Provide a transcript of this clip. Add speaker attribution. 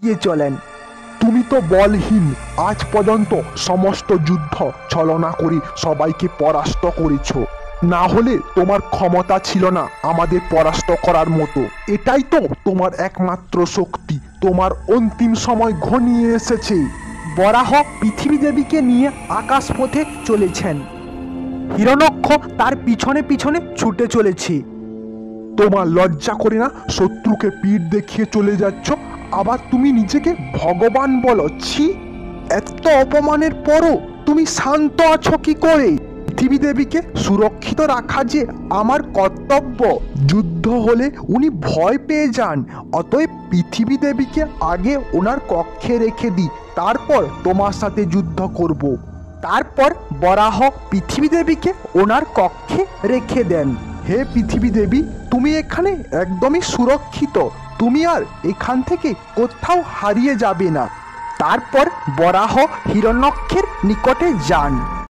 Speaker 1: এগিয়ে চলেন। তুমি তো বলহীন, আজ পর্যন্ত সমস্ত যুদ্ধ ছলনা করে সবাইকে পরাস্ত করেছ। না হলে তোমার ক্ষমতা ছিল না আমাদের পরাস্ত করার মতো। এটাই তো তোমার একমাত্র শক্তি। তোমার অন্তিম সময় ঘনিয়ে এসেছে।
Speaker 2: বরাহ পৃথিবী দেবীকে নিয়ে আকাশপথে চলেছেন। হিরণ্যক্ষ তার পিছনে পিছনে ছুটে চলেছে।
Speaker 1: তোমার লজ্জা করে না? শত্রুকে পিঠ দেখিয়ে চলে যাচ্ছ, আবার তুমি নিজেকে ভগবান বলো? ছি! এত অপমানের পরও তুমি শান্ত আছো কি করে? পৃথিবী দেবীকে সুরক্ষিত রাখা যে আমার কর্তব্য। যুদ্ধ হলে উনি ভয় পেয়ে যান। অতএব পৃথিবী দেবীকে আগে ওনার কক্ষে রেখে দিই, তারপর তোমার সাথে যুদ্ধ করব।
Speaker 2: তারপর বরাহ পৃথিবী দেবীকে ওনার কক্ষে রেখে দেন।
Speaker 1: হে পৃথিবী দেবী, তুমি এখানে একদমই সুরক্ষিত। তুমি আর এখান থেকে কোথাও হারিয়ে যাবে না।
Speaker 2: তারপর বরাহ হিরণ্যক্ষের নিকটে যান।